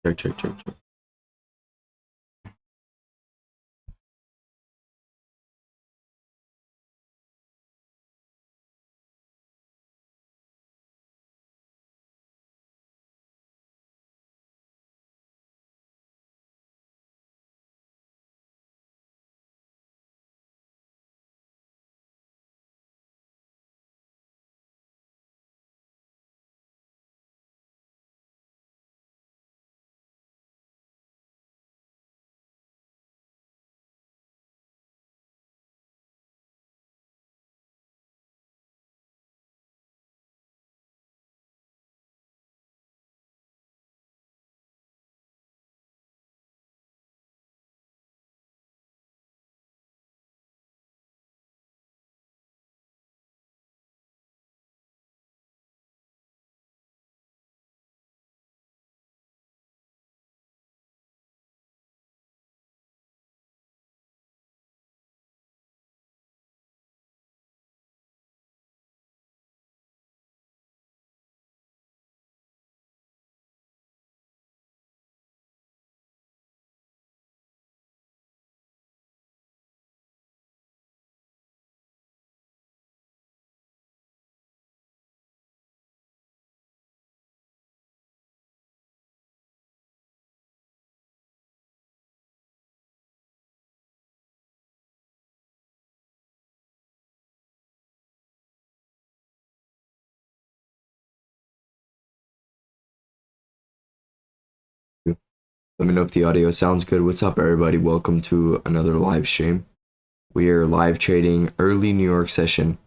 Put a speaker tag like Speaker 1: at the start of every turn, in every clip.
Speaker 1: Check. Let me know if the audio sounds good. What's up, everybody? Welcome to another live stream. We are live trading early New York session.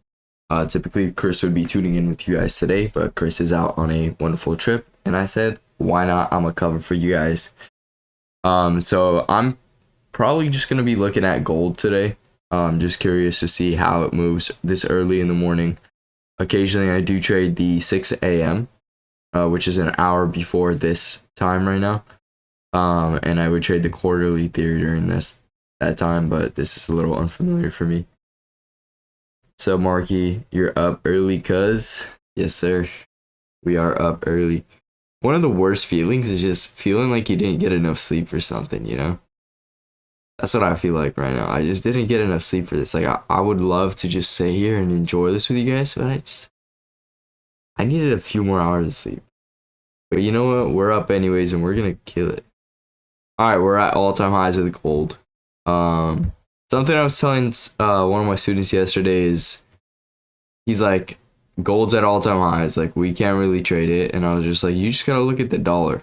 Speaker 1: Typically, Chris would be tuning in with you guys today, but Chris is out on a wonderful trip, and I said, why not? I'm a cover for you guys. So I'm probably just gonna be looking at gold today. Just curious to see how it moves this early in the morning. Occasionally, I do trade the 6 a.m., which is an hour before this time right now. And I would trade the quarterly theory during that time, but this is a little unfamiliar for me. So Marky, you're up early, cuz? Yes, sir. We are up early. One of the worst feelings is just feeling like you didn't get enough sleep for something, you know? That's what I feel like right now. I just didn't get enough sleep for this. Like, I would love to just sit here and enjoy this with you guys, but I needed a few more hours of sleep. But you know what? We're up anyways, and we're gonna kill it. All right, we're at all-time highs with gold. Something I was telling one of my students yesterday is, he's like, gold's at all-time highs, like we can't really trade it, and I was just like, you just gotta look at the dollar.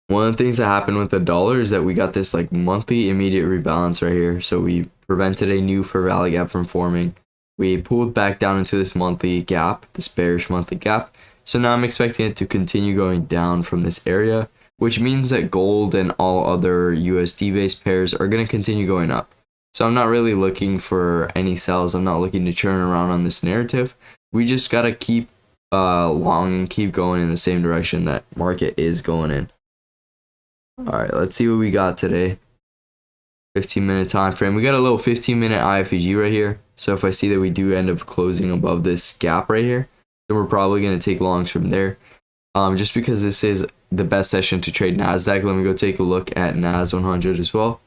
Speaker 1: One of the things that happened with the dollar is that we got this like monthly immediate rebalance right here, so we prevented a new fair value gap from forming. We pulled back down into this monthly gap, this bearish monthly gap. So now I'm expecting it to continue going down from this area, which means that gold and all other USD based pairs are going to continue going up. So I'm not really looking for any sells. I'm not looking to turn around on this narrative. We just got to keep long and keep going in the same direction that market is going in. All right, let's see what we got today. 15-minute time frame. We got a little 15-minute IFEG right here. So if I see that we do end up closing above this gap right here, then we're probably going to take longs from there. Just because this is the best session to trade NASDAQ, let me go take a look at NAS 100 as well.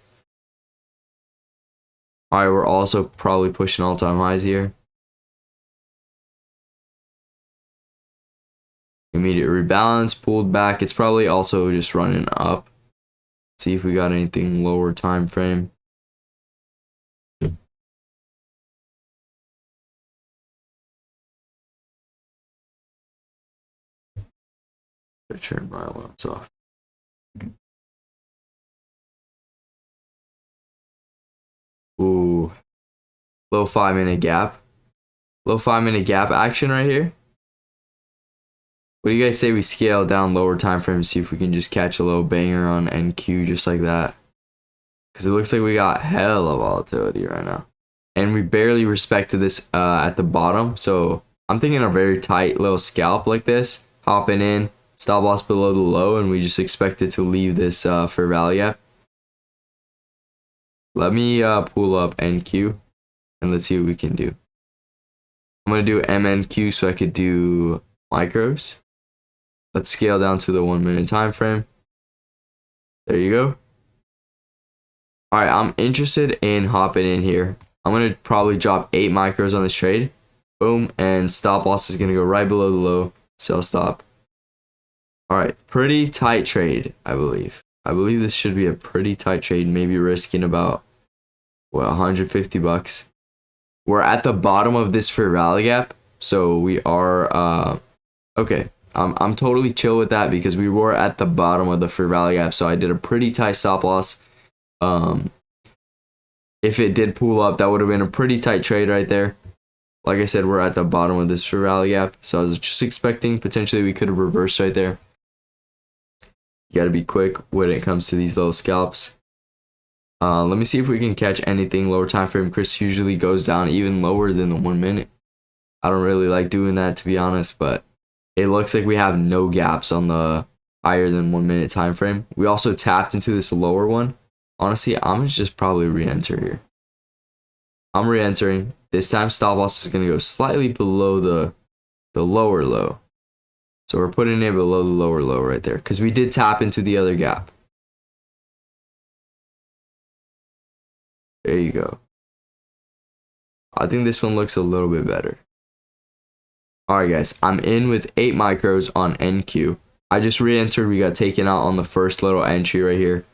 Speaker 1: All right, we're also probably pushing all-time highs here. Immediate rebalance, pulled back. It's probably also just running up. See if we got anything lower time frame. Turn my alarms off. Ooh, low 5-minute gap. Low 5-minute gap action right here. What do you guys say we scale down lower time frame, see if we can just catch a little banger on NQ just like that? Because it looks like we got hella volatility right now. And we barely respected this at the bottom. So I'm thinking a very tight little scalp like this. Hopping in, stop loss below the low, and we just expect it to leave this fair value gap. Let me pull up NQ and let's see what we can do. I'm going to do MNQ so I could do micros. Let's scale down to the 1 minute time frame. There you go. All right, I'm interested in hopping in here. I'm gonna probably drop 8 micros on this trade. Boom, and stop loss is gonna go right below the low. Sell stop. All right, pretty tight trade, I believe. I believe this should be a pretty tight trade. Maybe risking about what, 150 bucks. We're at the bottom of this fair value gap, so we are okay. I'm totally chill with that because we were at the bottom of the fair value gap, so I did a pretty tight stop loss. If it did pull up, that would have been a pretty tight trade right there. Like I said, we're at the bottom of this fair value gap, so I was just expecting potentially we could have reversed right there. You gotta be quick when it comes to these little scalps. Let me see if we can catch anything lower time frame. Chris usually goes down even lower than the 1 minute. I don't really like doing that, to be honest, but it looks like we have no gaps on the higher than 1 minute time frame. We also tapped into this lower one. Honestly, I'm gonna just probably re-enter here. I'm re-entering. This time stop loss is gonna go slightly below the lower low. So we're putting it below the lower low right there because we did tap into the other gap. There you go. I think this one looks a little bit better. Alright guys, I'm in with 8 micros on NQ. I just re-entered. We got taken out on the first little entry right here.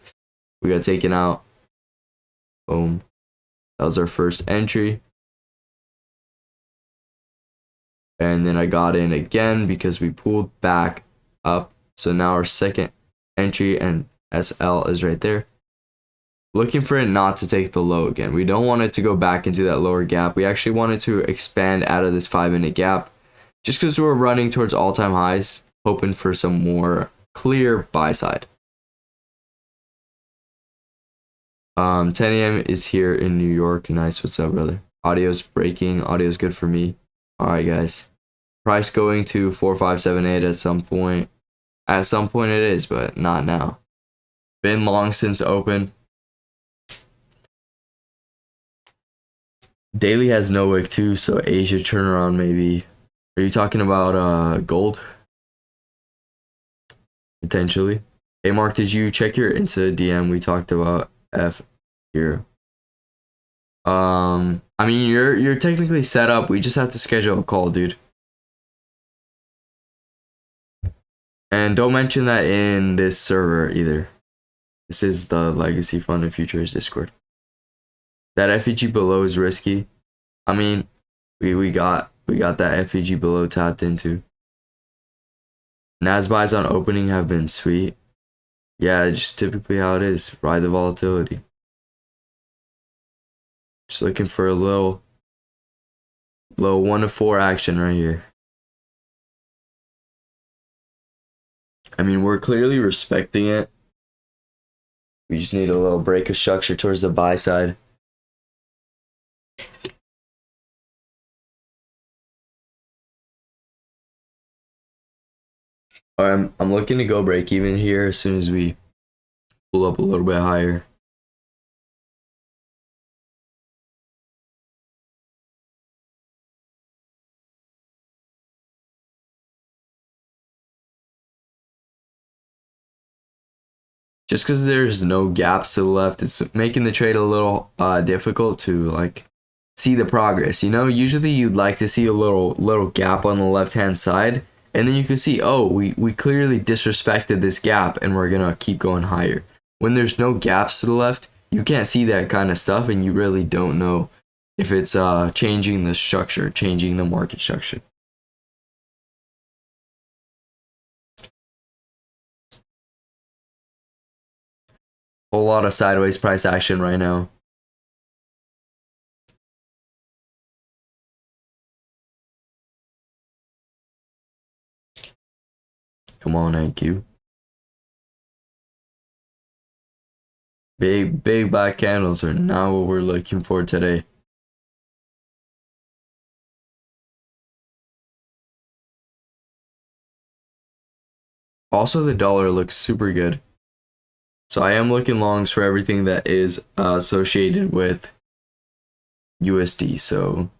Speaker 1: We got taken out. Boom. That was our first entry. And then I got in again because we pulled back up. So now our second entry and SL is right there. Looking for it not to take the low again. We don't want it to go back into that lower gap. We actually want it to expand out of this 5 minute gap. Just because we're running towards all-time highs. Hoping for some more clear buy side. 10 a.m. is here in New York. Nice. What's up, brother? Audio's breaking. Audio's good for me. Alright, guys. Price going to 4578 at some point. At some point it is, but not now. Been long since open. Daily has no wick too, so Asia turnaround maybe. Are you talking about gold? Potentially. Hey Mark, did you check your Insta DM? We talked about F here. I mean you're technically set up. We just have to schedule a call, dude. And don't mention that in this server either. This is the Legacy Fund of Futures Discord. That FEG below is risky. I mean, we got that FEG below tapped into. Nas buys on opening have been sweet. Yeah, just typically how it is. Ride the volatility. Just looking for a little 1 to 4 action right here. I mean, we're clearly respecting it. We just need a little break of structure towards the buy side. Alright, I'm looking to go break even here as soon as we pull up a little bit higher. Just because there's no gaps to the left, it's making the trade a little difficult to like see the progress. You know, usually you'd like to see a little gap on the left hand side, and then you can see, oh, we clearly disrespected this gap and we're gonna keep going higher. When there's no gaps to the left, you can't see that kind of stuff, and you really don't know if it's changing the structure, changing the market structure. Whole lot of sideways price action right now. Come on, NQ. Big black candles are not what we're looking for today. Also, the dollar looks super good. So I am looking longs for everything that is associated with USD. So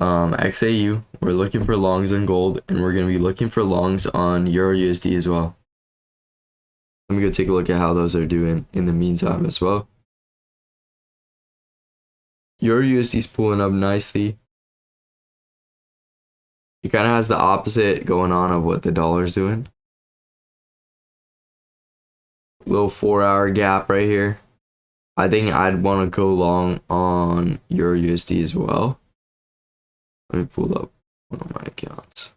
Speaker 1: XAU. We're looking for longs on gold, and we're gonna be looking for longs on Euro USD as well. Let me go take a look at how those are doing in the meantime as well. Euro USD is pulling up nicely. It kind of has the opposite going on of what the dollar's doing. Little 4-hour gap right here. I think I'd want to go long on Euro USD as well. Let me pull up one of my accounts.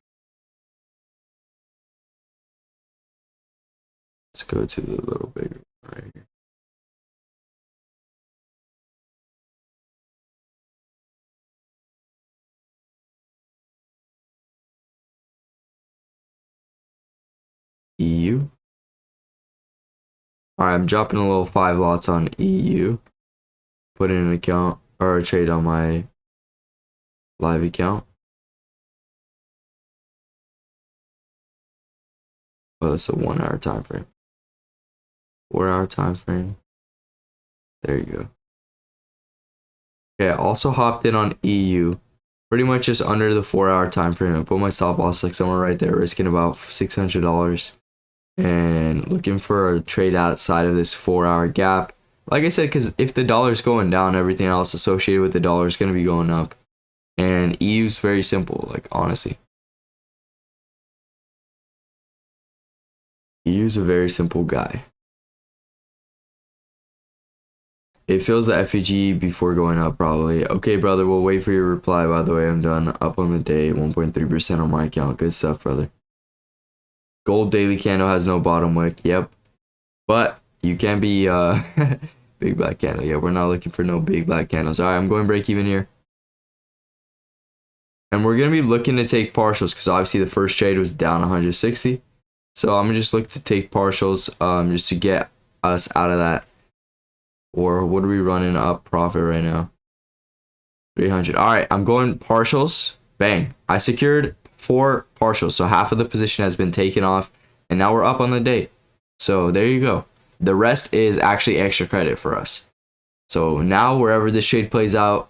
Speaker 1: Let's go to the little bigger one right here. EU. Alright, I'm dropping a little 5 lots on EU. Put in an account or a trade on my live account. Oh, it's a 1-hour time frame. 4-hour time frame. There you go. Okay, I also hopped in on EU. Pretty much just under the 4-hour time frame. I put my stop loss like somewhere right there, risking about $600. And looking for a trade outside of this 4-hour gap. Like I said, because if the dollar's going down, everything else associated with the dollar is going to be going up. And EU's very simple, like honestly. EU's a very simple guy. It fills the FEG before going up probably. Okay, brother, we'll wait for your reply. By the way, I'm done. Up on the day, 1.3% on my account. Good stuff, brother. Gold daily candle has no bottom wick. Yep. But you can be big black candle. Yeah, we're not looking for no big black candles. All right, I'm going break even here. And we're going to be looking to take partials because obviously the first trade was down 160. So I'm going to just look to take partials just to get us out of that. Or what are we running up profit right now? 300. All right, I'm going partials. Bang. I secured 4 partials. So half of the position has been taken off. And now we're up on the day. So there you go. The rest is actually extra credit for us. So now wherever this trade plays out,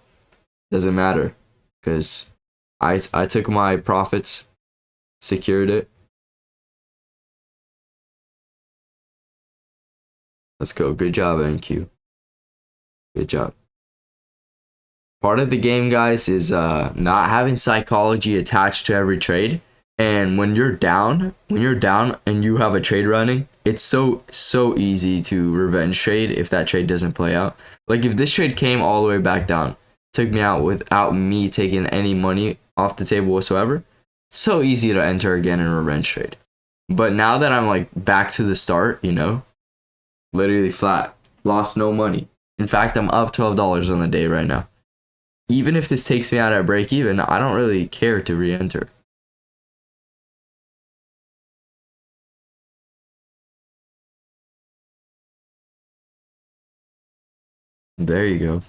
Speaker 1: doesn't matter. Because I took my profits, secured it. Let's go. Good job, NQ. Good job. Part of the game, guys, is not having psychology attached to every trade. And when you're down and you have a trade running, it's so easy to revenge trade if that trade doesn't play out. Like if this trade came all the way back down, took me out without me taking any money off the table whatsoever, it's so easy to enter again in a revenge trade. But now that I'm like back to the start, you know, literally flat, lost no money. In fact, I'm up $12 on the day right now. Even if this takes me out at break even, I don't really care to re-enter. There you go.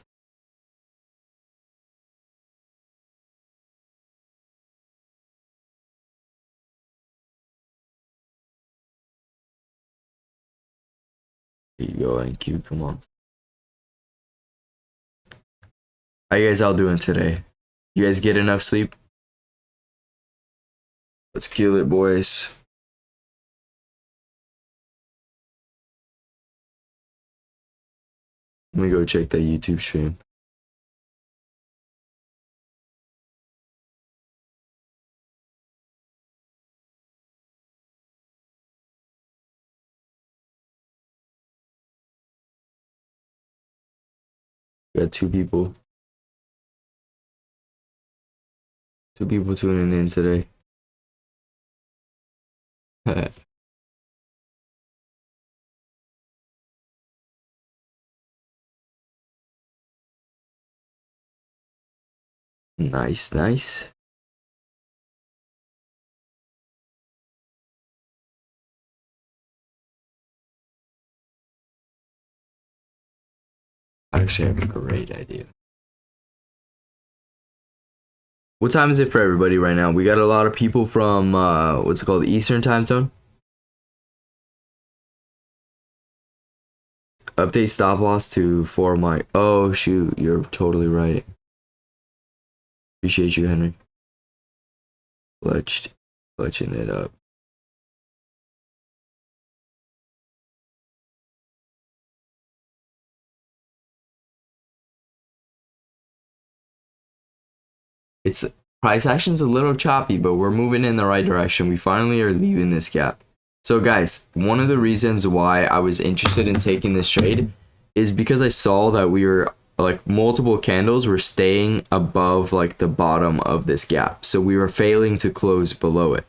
Speaker 1: There you go, NQ, come on. How you guys all doing today? You guys get enough sleep? Let's kill it, boys. Let me go check that YouTube stream. We got 2 people. 2 people tuning in today. Nice, nice. I actually have a great idea. What time is it for everybody right now? We got a lot of people from what's it called, Eastern time zone. Update stop loss to 4 my. Oh shoot, you're totally right. Appreciate you, Henry. Clutching it up. It's price action's a little choppy, but we're moving in the right direction. We finally are leaving this gap. So guys, one of the reasons why I was interested in taking this trade is because I saw that we were like multiple candles were staying above like the bottom of this gap. So we were failing to close below it.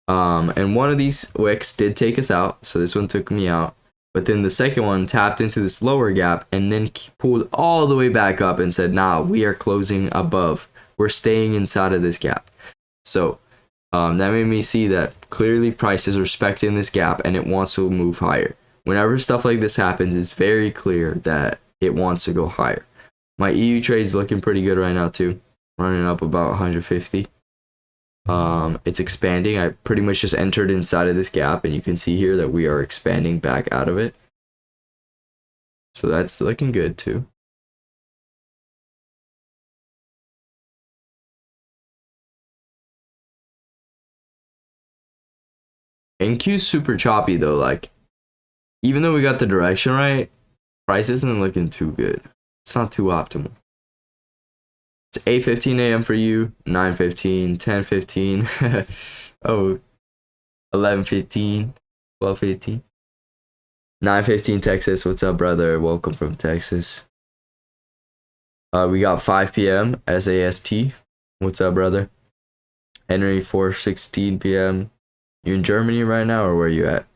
Speaker 1: And one of these wicks did take us out. So this one took me out. But then the second one tapped into this lower gap and then pulled all the way back up and said, nah, we are closing above. We're staying inside of this gap. So that made me see that clearly price is respecting this gap and it wants to move higher. Whenever stuff like this happens, it's very clear that it wants to go higher. My EU trade's looking pretty good right now too. Running up about 150. It's expanding. I pretty much just entered inside of this gap and you can see here that we are expanding back out of it. So that's looking good too. NQ's super choppy though. Like, even though we got the direction right, price isn't looking too good. It's not too optimal. It's 8:15 a.m. for you, 9:15, 10:15, oh, 11:15, 12:15, 9:15 Texas. What's up, brother? Welcome from Texas. We got 5 p.m. SAST. What's up, brother? Henry, 4:16 p.m. You in Germany right now, or where you at?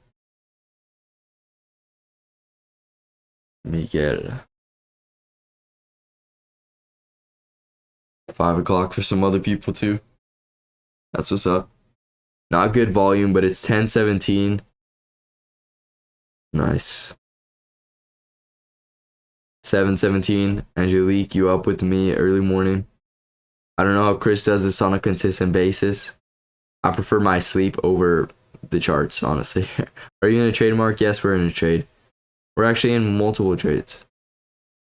Speaker 1: Miguel. 5 o'clock for some other people too. That's what's up. Not good volume, but it's 10:17. Nice. 7:17. Angelique, you up with me early morning? I don't know how Chris does this on a consistent basis. I prefer my sleep over the charts, honestly. Are you in a trade, Mark? Yes, we're in a trade. We're actually in multiple trades.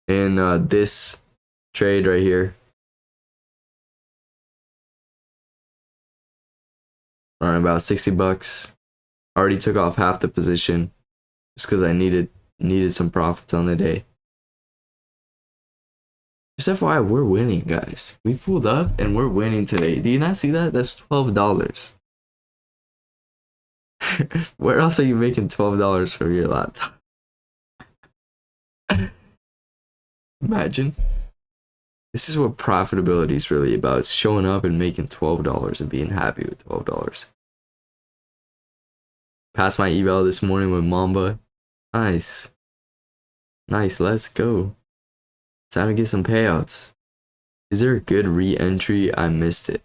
Speaker 1: In this trade right here. Around about 60 bucks. Already took off half the position just because I needed some profits on the day. Just FYI, we're winning, guys. We pulled up and we're winning today. Do you not see that? That's $12. Where else are you making $12 for your laptop? Imagine. This is what profitability is really about. It's showing up and making $12 and being happy with $12. Passed my eval this morning with Mamba. Nice. Nice, let's go. Time to get some payouts. Is there a good re-entry? I missed it.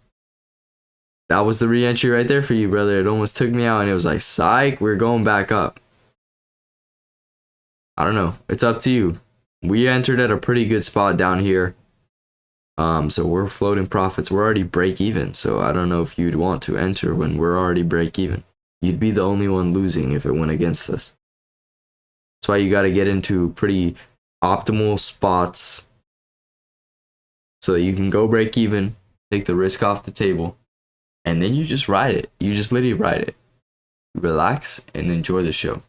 Speaker 1: That was the re-entry right there for you, brother. It almost took me out and it was like, psych, we're going back up. I don't know. It's up to you. We entered at a pretty good spot down here. So we're floating profits. We're already break even. So I don't know if you'd want to enter when we're already break even. You'd be the only one losing if it went against us. That's why you got to get into pretty optimal spots so that you can go break even, take the risk off the table, and then you just ride it. You just literally ride it. Relax and enjoy the show.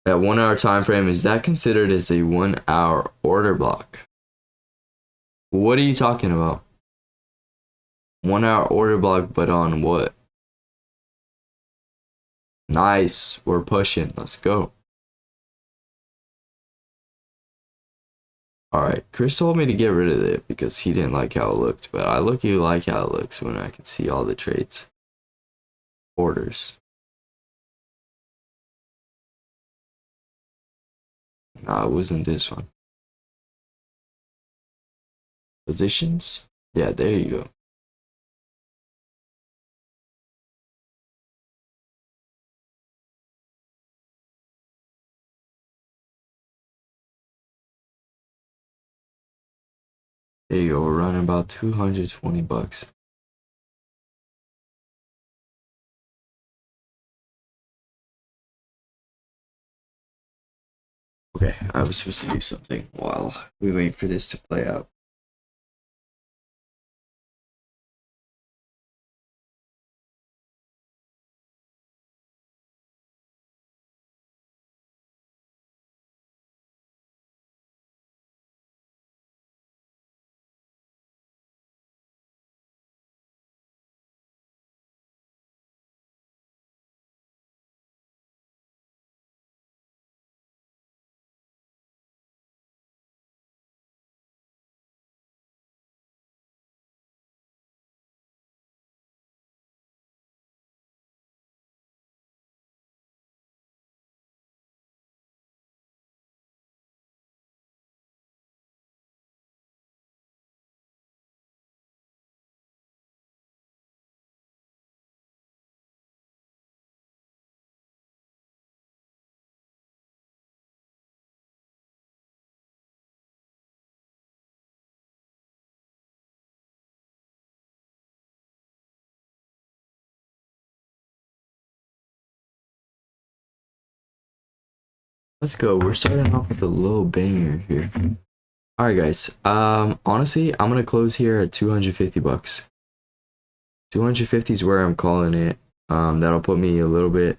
Speaker 1: That 1 hour time frame, is that considered as a 1 hour order block? What are you talking about? 1 hour order block, but on what? Nice, we're pushing. Let's go. Alright, Chris told me to get rid of it because he didn't like how it looked, but I luckily like how it looks when I can see all the trades. Orders. Nah, it wasn't this one. Positions? Yeah, there you go. There you go, we're running about 220 bucks. Okay, I was supposed to do something while we wait for this to play out. Let's go. We're starting off with a little banger here. All right, guys. Honestly, I'm gonna close here at 250 bucks. 250 is where I'm calling it. That'll put me a little bit.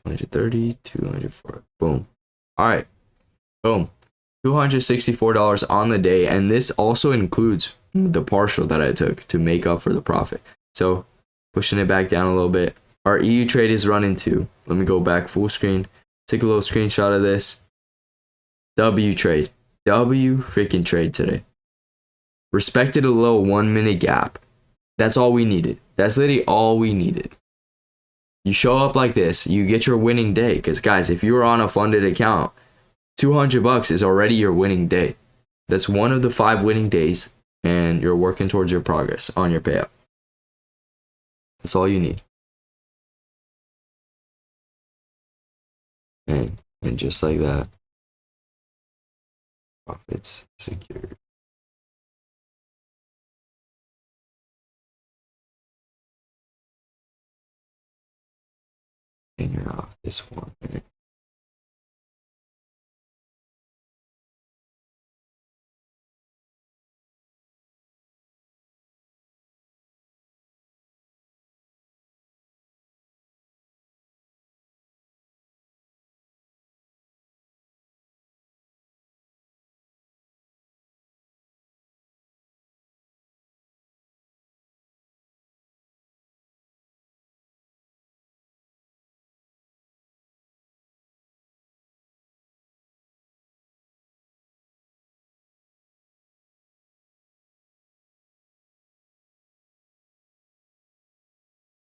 Speaker 1: 230, 204. Boom. All right. Boom. $264 on the day, and this also includes the partial that I took to make up for the profit. So, pushing it back down a little bit. Our EU trade is running too. Let me go back full screen. Take a little screenshot of this. W trade. W freaking trade today. Respected a low 1 minute gap. That's all we needed. That's literally all we needed. You show up like this, you get your winning day. Because guys, if you're on a funded account, 200 bucks is already your winning day. That's one of the 5 winning days, and you're working towards your progress on your payout. That's all you need. And just like that, profits secured. And you're off this 1 minute.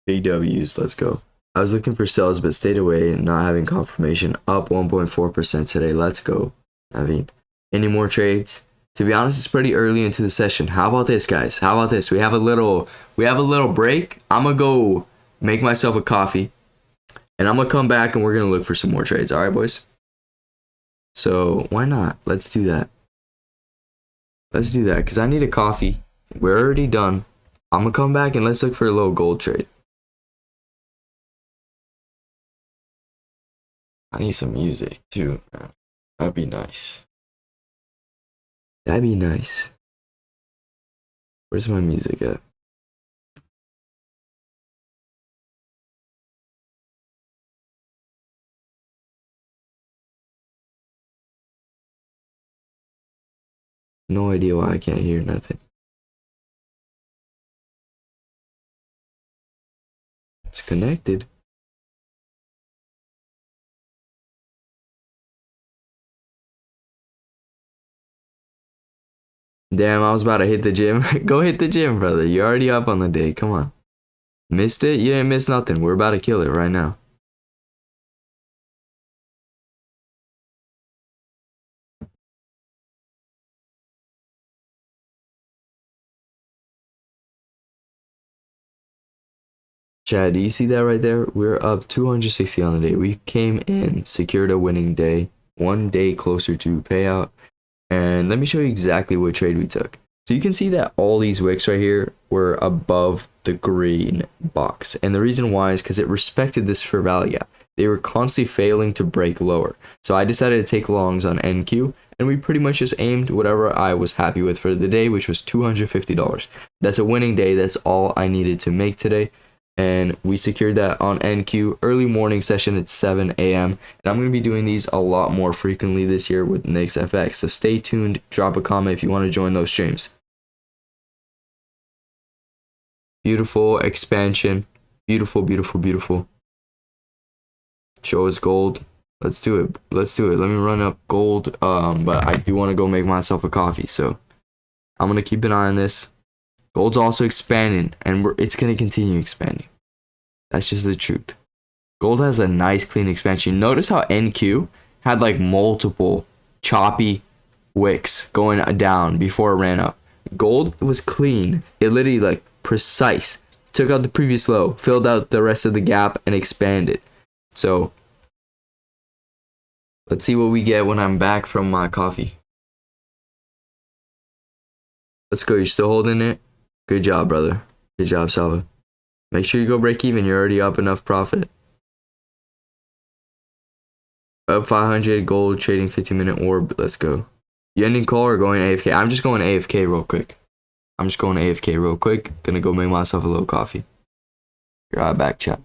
Speaker 1: Big W's, let's go. I was looking for sales but stayed away, not having confirmation. Up 1.4% today. Let's go. I mean, any more trades? To be honest, it's pretty early into the session. How about this, guys? How about this? We have a little break. I'm gonna go make myself a coffee, and I'm gonna come back and we're gonna look for some more trades. All right, boys? So why not? Let's do that. Let's do that because I need a coffee. We're already done. I'm gonna come back and let's look for a little gold trade. I need some music too, man. That'd be nice. That'd be nice. Where's my music at? No idea why I can't hear nothing. It's connected. Damn, I was about to hit the gym. Go hit the gym, brother. You're already up on the day. Come on. Missed it? You didn't miss nothing. We're about to kill it right now. Chad, do you see that right there? We're up 260 on the day. We came in, secured a winning day, 1 day closer to payout. And let me show you exactly what trade we took. So you can see that all these wicks right here were above the green box. And the reason why is because it respected this fair value gap. they were constantly failing to break lower. So I decided to take longs on NQ, and we pretty much just aimed whatever I was happy with for the day, which was $250. That's a winning day. That's all I needed to make today. And we secured that on NQ early morning session at 7 a.m. And I'm going to be doing these a lot more frequently this year with Nix FX. So stay tuned. Drop a comment if you want to join those streams. Beautiful expansion. Beautiful, beautiful, beautiful. Show us gold. Let's do it. Let's do it. Let me run up gold. But I do want to go make myself a coffee. So I'm going to keep an eye on this. Gold's also expanding, and it's going to continue expanding. That's just the truth. Gold has a nice clean expansion. Notice how NQ had like multiple choppy wicks going down before it ran up. Gold was clean. It literally like precise. Took out the previous low, filled out the rest of the gap, and expanded. So let's see what we get when I'm back from my coffee. Let's go. You're still holding it? Good job, brother. Good job, Salva. Make sure you go break even. You're already up enough profit. Up 500 gold, trading 15-minute orb. Let's go. You ending call or going AFK? I'm just going AFK real quick. Gonna go make myself a little coffee. You're right back, chat.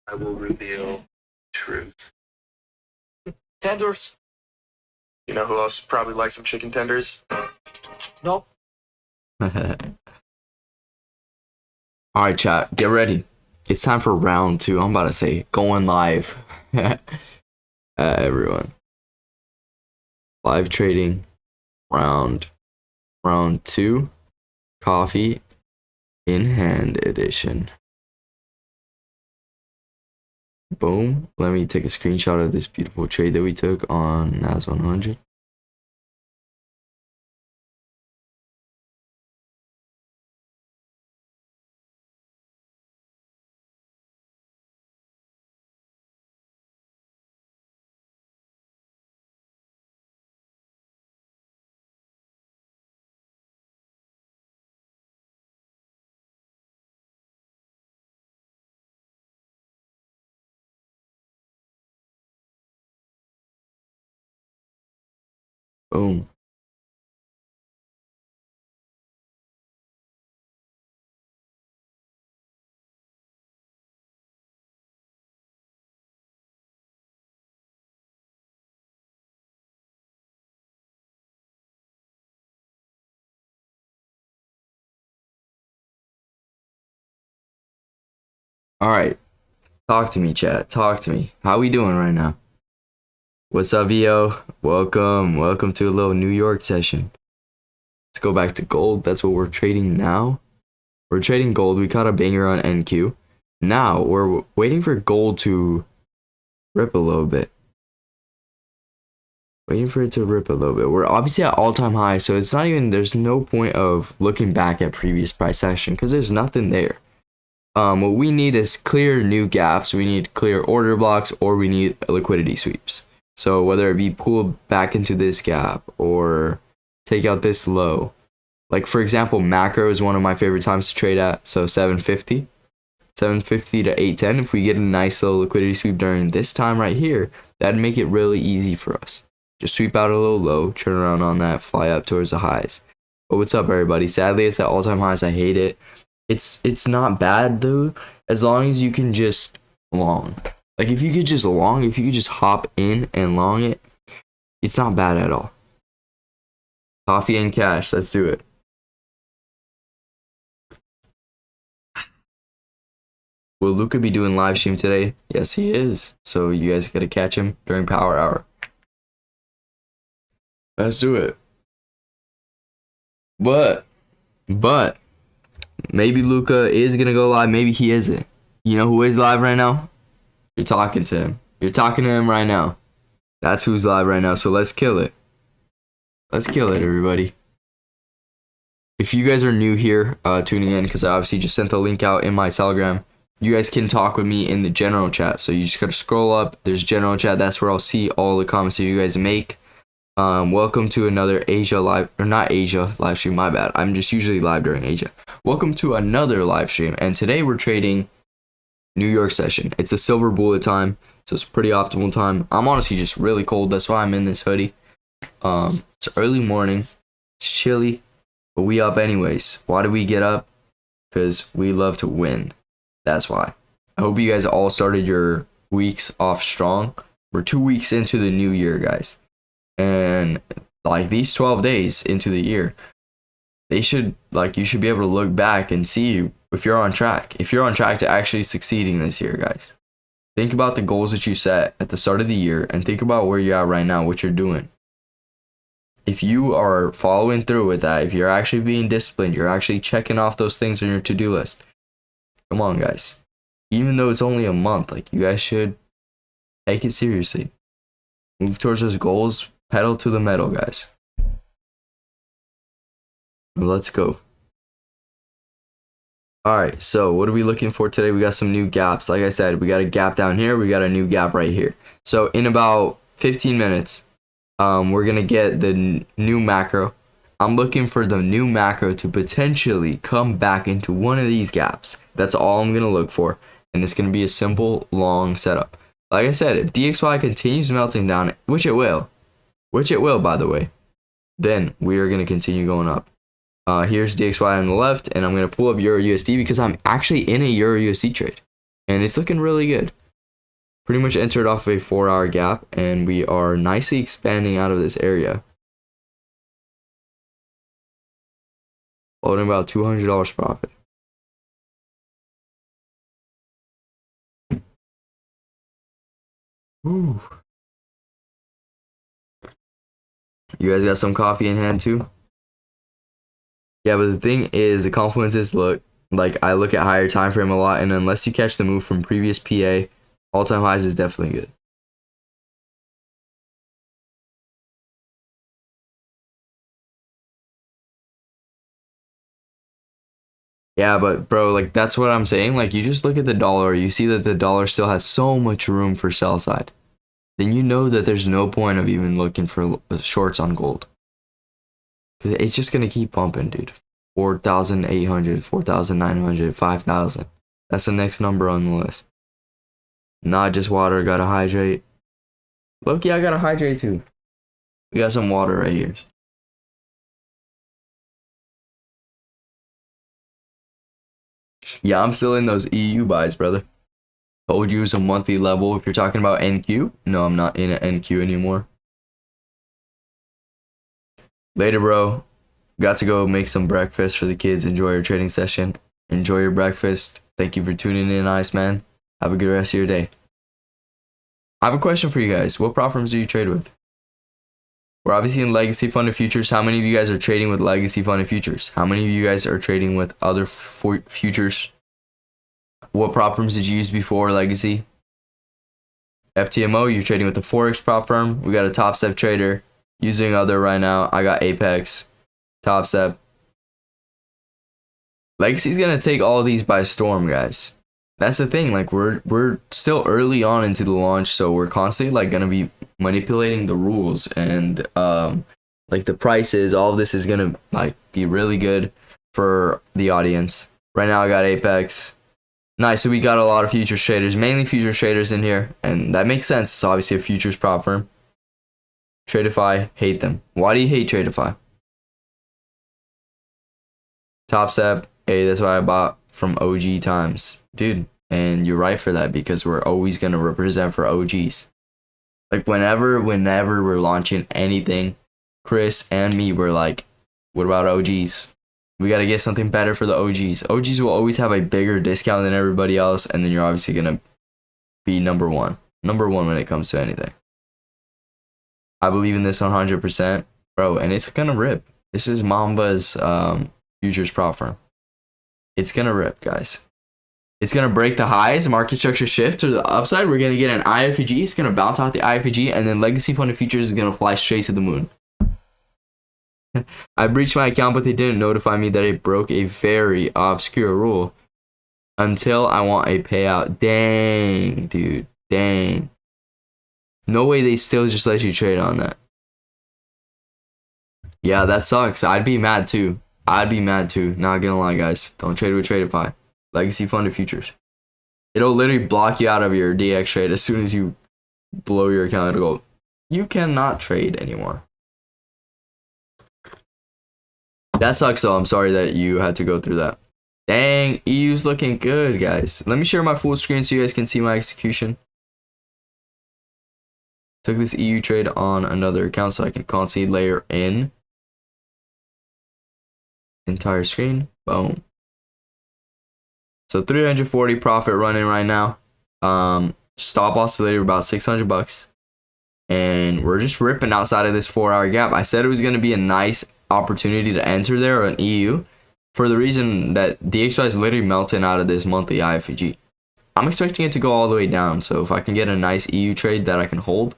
Speaker 1: I will reveal truth.
Speaker 2: Tenders?
Speaker 3: You know who else probably likes some chicken tenders?
Speaker 2: Nope.
Speaker 1: Alright, chat, get ready. It's time for round 2. I'm about to say going live. Everyone. Live trading round 2. Coffee in hand edition. Boom. Let me take a screenshot of this beautiful trade that we took on NAS 100. Boom. Alright. Talk to me, chat. Talk to me. How we doing right now? What's up, VO? Welcome to a little New York session. Let's go back to gold. That's what we're trading now. We're trading gold. We caught a banger on NQ. Now we're waiting for gold to rip a little bit. Waiting for it to rip a little bit. We're obviously at all-time high, so it's not even, there's no point of looking back at previous price action because there's nothing there. What we need is clear new gaps. We need clear order blocks, or we need liquidity sweeps. So whether it be pull back into this gap or take out this low. Like for example, macro is one of my favorite times to trade at. So 750 to 810. If we get a nice little liquidity sweep during this time right here, that'd make it really easy for us. Just sweep out a little low, turn around on that, fly up towards the highs. But what's up, everybody? Sadly, it's at all-time highs. I hate it. It's not bad though, as long as you can just long. Like if you could just long, if you could just hop in and long it, it's not bad at all. Coffee and cash, let's do it. Will Luca be doing live stream today? Yes, he is. So you guys gotta catch him during power hour. Let's do it. But maybe Luca is gonna go live, maybe he isn't. You know who is live right now? You're talking to him. You're talking to him right now. That's who's live right now, so let's kill it. Let's kill it, everybody. If you guys are new here, tuning in, because I obviously just sent the link out in my Telegram, you guys can talk with me in the general chat. So you just gotta scroll up, there's general chat, that's where I'll see all the comments that you guys make. Welcome to another Asia live, or not Asia live stream, my bad. I'm just usually live during Asia. Welcome to another live stream, and today we're trading New York session. It's a silver bullet time, so it's a pretty optimal time. I'm honestly just really cold, that's why I'm in this hoodie. It's early morning, it's chilly, but we up anyways. Why do we get up? Because we love to win. That's why. I hope you guys all started your weeks off strong. We're 2 weeks into the new year, guys. And like these 12 days into the year, they should, like, you should be able to look back and see if you're on track. If you're on track to actually succeeding this year, guys. Think about the goals that you set at the start of the year and think about where you're at right now, what you're doing. If you are following through with that, if you're actually being disciplined, you're actually checking off those things on your to-do list. Come on, guys. Even though it's only a month, like, you guys should take it seriously. Move towards those goals. Pedal to the metal, guys. Let's go. Alright, so what are we looking for today? We got some new gaps. Like I said, we got a gap down here. We got a new gap right here. So in about 15 minutes, we're going to get the new macro. I'm looking for the new macro to potentially come back into one of these gaps. That's all I'm going to look for. And it's going to be a simple, long setup. Like I said, if DXY continues melting down, which it will, by the way, then we are going to continue going up. Here's DXY on the left, and I'm going to pull up Euro USD because I'm actually in a Euro USD trade, and it's looking really good. Pretty much entered off of a 4-hour gap, and we are nicely expanding out of this area. Floating about $200 profit. Ooh. You guys got some coffee in hand too? Yeah, but the thing is, the confluences look like I look at higher time frame a lot, and unless you catch the move from previous PA, all-time highs is definitely good. Yeah, but bro, like that's what I'm saying. Like you just look at the dollar, you see that the dollar still has so much room for sell side. Then you know that there's no point of even looking for shorts on gold. Cause it's just gonna keep pumping, dude. 4,800, 4,900, 5,000. That's the next number on the list. Not just water, gotta hydrate. Loki, I gotta hydrate too. We got some water right here. Yeah, I'm still in those EU buys, brother. Told you it's a monthly level. If you're talking about NQ, no, I'm not in an NQ anymore. Later, bro. Got to go make some breakfast for the kids. Enjoy your trading session. Enjoy your breakfast. Thank you for tuning in, Iceman. Have a good rest of your day. I have a question for you guys. What prop firms do you trade with? We're obviously in legacy funded futures. How many of you guys are trading with legacy funded futures? How many of you guys are trading with other futures? What prop firms did you use before legacy? FTMO, you're trading with the Forex prop firm. We got a Top Step trader using other right now. I got Apex, Top Step. Legacy's gonna take all of these by storm, guys. That's the thing. Like we're still early on into the launch, so we're constantly like gonna be manipulating the rules and like the prices. All of this is gonna like be really good for the audience. Right now, I got Apex. Nice. So we got a lot of futures traders, mainly futures traders in here, and that makes sense. It's obviously a futures prop firm. Tradeify, hate them. Why do you hate Tradeify? Top Step, hey, that's why I bought from OG times, dude. And you're right for that, because we're always gonna represent for OGs. Like whenever we're launching anything, Chris and me were like, what about OGs? We gotta get something better for the OGs. OGs will always have a bigger discount than everybody else, and then you're obviously gonna be number one when it comes to anything. I believe in this 100%, bro, and it's gonna rip. This is Mamba's futures prop firm. It's gonna rip, guys. It's gonna break the highs, market structure shift to the upside. We're gonna get an IFG. It's gonna bounce out the IFG, and then legacy funded futures is gonna fly straight to the moon. I breached my account, but they didn't notify me that it broke a very obscure rule until I want a payout. Dang, dude. Dang. No way they still just let you trade on that. Yeah, that sucks. I'd be mad too. Not gonna lie, guys. Don't trade with Tradeify. Legacy funded futures. It'll literally block you out of your DX trade as soon as you blow your account. It'll go, you cannot trade anymore. That sucks though. I'm sorry that you had to go through that. Dang, EU's looking good, guys. Let me share my full screen so you guys can see my execution. Took this EU trade on another account so I can constantly layer in. Entire screen. Boom. So 340 profit running right now. Stop loss later about $600. And we're just ripping outside of this 4-hour gap. I said it was going to be a nice opportunity to enter there, or an EU, for the reason that DXY is literally melting out of this monthly IFG. I'm expecting it to go all the way down, so if I can get a nice EU trade that I can hold,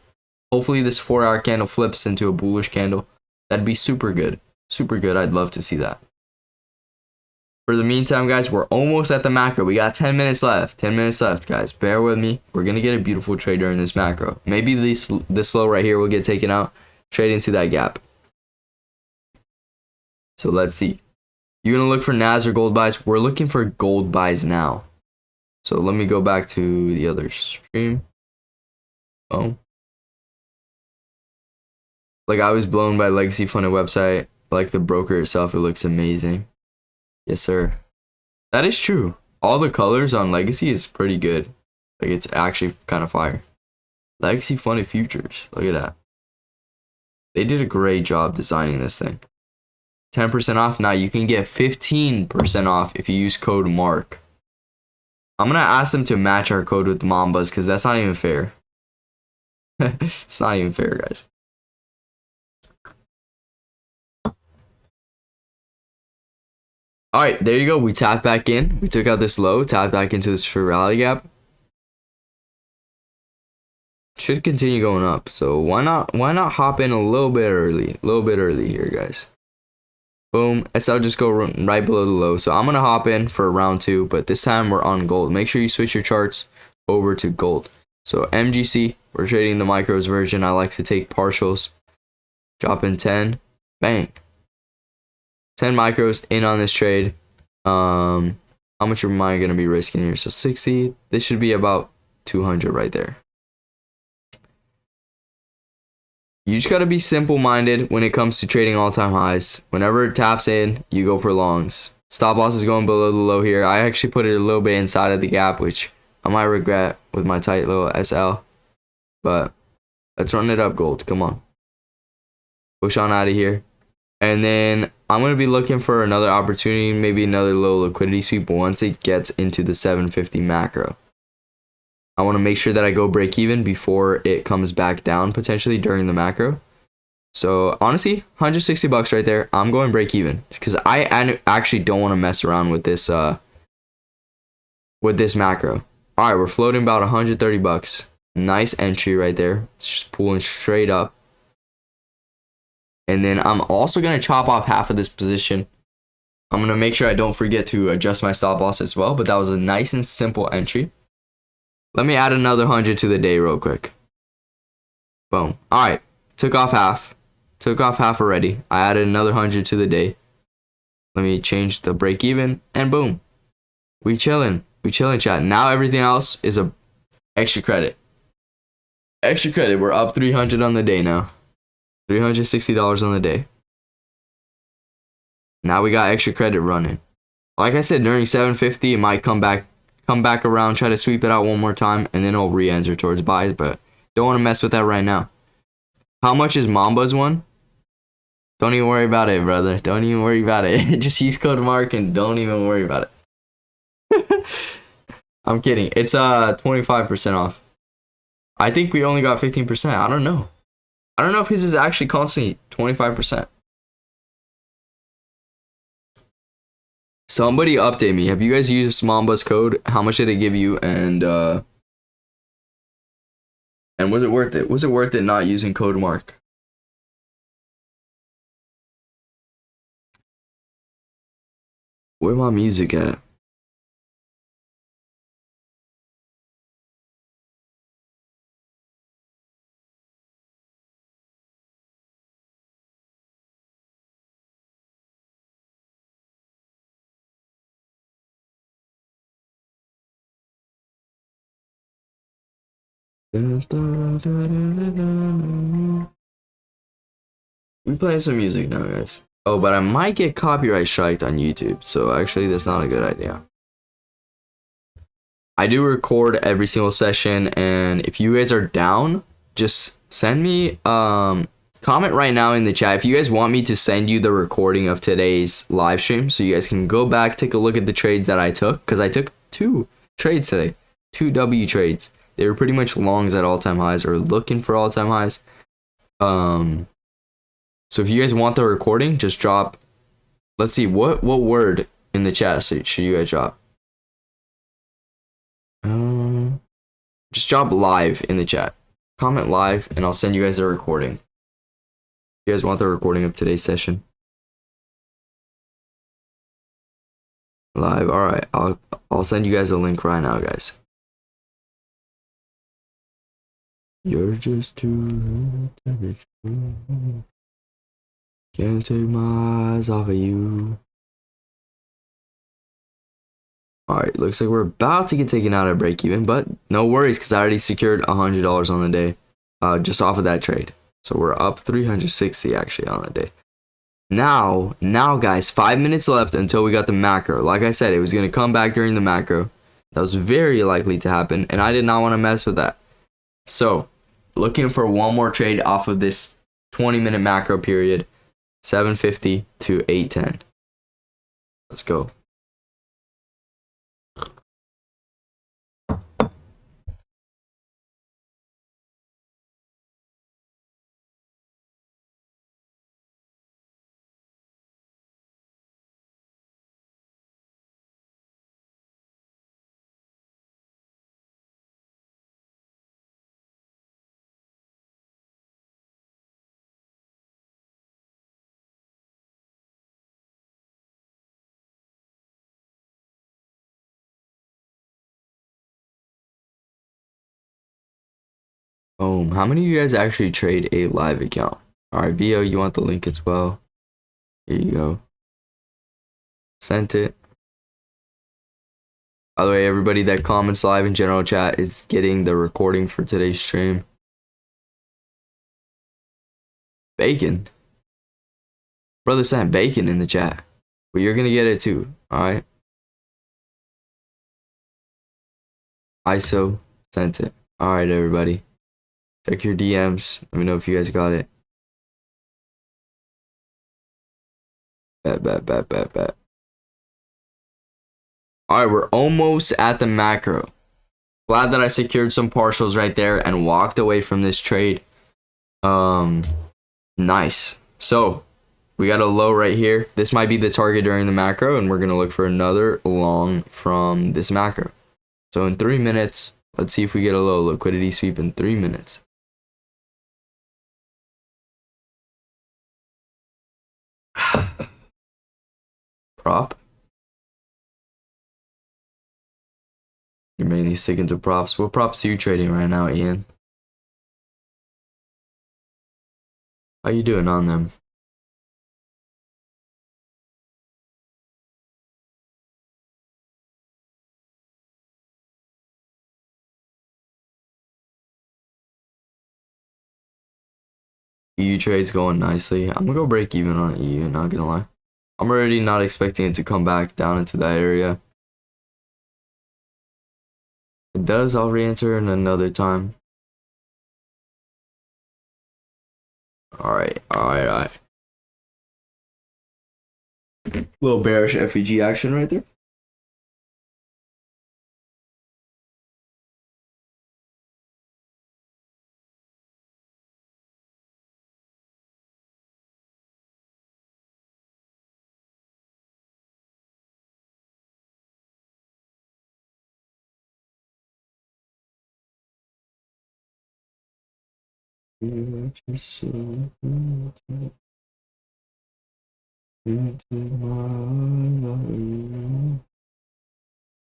Speaker 1: hopefully this 4-hour candle flips into a bullish candle. That'd be super good. Super good. I'd love to see that. For the meantime, guys, we're almost at the macro. We got 10 minutes left. 10 minutes left, guys. Bear with me. We're going to get a beautiful trade during this macro. Maybe this low right here will get taken out. Trade into that gap. So let's see. You're going to look for NAS or gold buys? We're looking for gold buys now. So let me go back to the other stream. Oh. Like, I was blown by Legacy Funded website. Like the broker itself, it looks amazing. Yes, sir. That is true. All the colors on Legacy is pretty good. Like, it's actually kind of fire. Legacy Funded Futures. Look at that. They did a great job designing this thing. 10% off. Now you can get 15% off if you use code MARK. I'm going to ask them to match our code with Mambas because that's not even fair. It's not even fair, guys. Alright, there you go. We tapped back in. We took out this low, tapped back into this rally gap. Should continue going up. So why not hop in a little bit early here, guys. Boom. SL just go right below the low. So I'm going to hop in for round 2, but this time we're on gold. Make sure you switch your charts over to gold. So MGC, we're trading the micros version. I like to take partials. Drop in 10. Bang. 10 micros in on this trade. How much am I going to be risking here? So 60. This should be about 200 right there. You just got to be simple-minded when it comes to trading all-time highs. Whenever it taps in, you go for longs. Stop loss is going below the low here. I actually put it a little bit inside of the gap, which I might regret with my tight little SL. But let's run it up, gold. Come on. Push on out of here. And then I'm going to be looking for another opportunity, maybe another low liquidity sweep once it gets into the 750 macro. I want to make sure that I go break even before it comes back down potentially during the macro. So honestly, $160 right there. I'm going break even because I actually don't want to mess around with this macro. All right, we're floating about $130. Nice entry right there. It's just pulling straight up. And then I'm also going to chop off half of this position. I'm going to make sure I don't forget to adjust my stop loss as well, but that was a nice and simple entry. Let me add another 100 to the day real quick. Boom. All right. Took off half. Took off half already. I added another 100 to the day. Let me change the break even and boom. We chilling. We chilling, chat. Now everything else is a extra credit. Extra credit. We're up 300 on the day now. $360 on the day. Now we got extra credit running. Like I said, during 750, it might come back around, try to sweep it out one more time, and then it'll re-enter towards buys, but don't want to mess with that right now. How much is Mamba's one? Don't even worry about it, brother. Don't even worry about it. Just use code MARK and don't even worry about it. I'm kidding. It's 25% off. I think we only got 15%. I don't know. I don't know if his is actually constantly 25%. Somebody update me. Have you guys used Mamba's code? How much did it give you? And was it worth it? Was it worth it not using code MARK? Where my music at? We playing some music now, guys. Oh, but I might get copyright striked on YouTube, so actually that's not a good idea. I do record every single session, and if you guys are down, just send me comment right now in the chat if you guys want me to send you the recording of today's live stream, so you guys can go back, take a look at the trades that I took, because I took 2 trades today, 2 W trades. They were pretty much longs at all-time highs or looking for all-time highs. So if you guys want the recording, just drop. Let's see what word in the chat should you guys drop. Just drop live in the chat. Comment live, and I'll send you guys a recording. If you guys want the recording of today's session. Live. All right. I'll send you guys a link right now, guys. You're just too good to be true. Can't take my eyes off of you. Alright, looks like we're about to get taken out at break even, but no worries because I already secured $100 on the day just off of that trade. So we're up 360 actually on the day. Now guys, 5 minutes left until we got the macro. Like I said, it was going to come back during the macro. That was very likely to happen, and I did not want to mess with that. So, looking for one more trade off of this 20-minute macro period, 750 to 810. Let's go. How many of you guys actually trade a live account? All right, Vio, you want the link as well? Here you go. Sent it. By the way, everybody that comments live in general chat is getting the recording for today's stream. Bacon. Brother sent bacon in the chat. But you're going to get it too. All right. ISO sent it. All right, everybody. Check your DMs. Let me know if you guys got it. Bet. All right, we're almost at the macro. Glad that I secured some partials right there and walked away from this trade. Nice. So, we got a low right here. This might be the target during the macro, and we're going to look for another long from this macro. So, in 3 minutes, let's see if we get a low liquidity sweep in 3 minutes. Prop. You're mainly sticking to props. What props are you trading right now, Ian? How you doing on them? EU trade's going nicely. I'm gonna go break even on EU, not gonna lie. I'm already not expecting it to come back down into that area. It does, I'll re-enter in another time. Alright. Little bearish FEG action right there.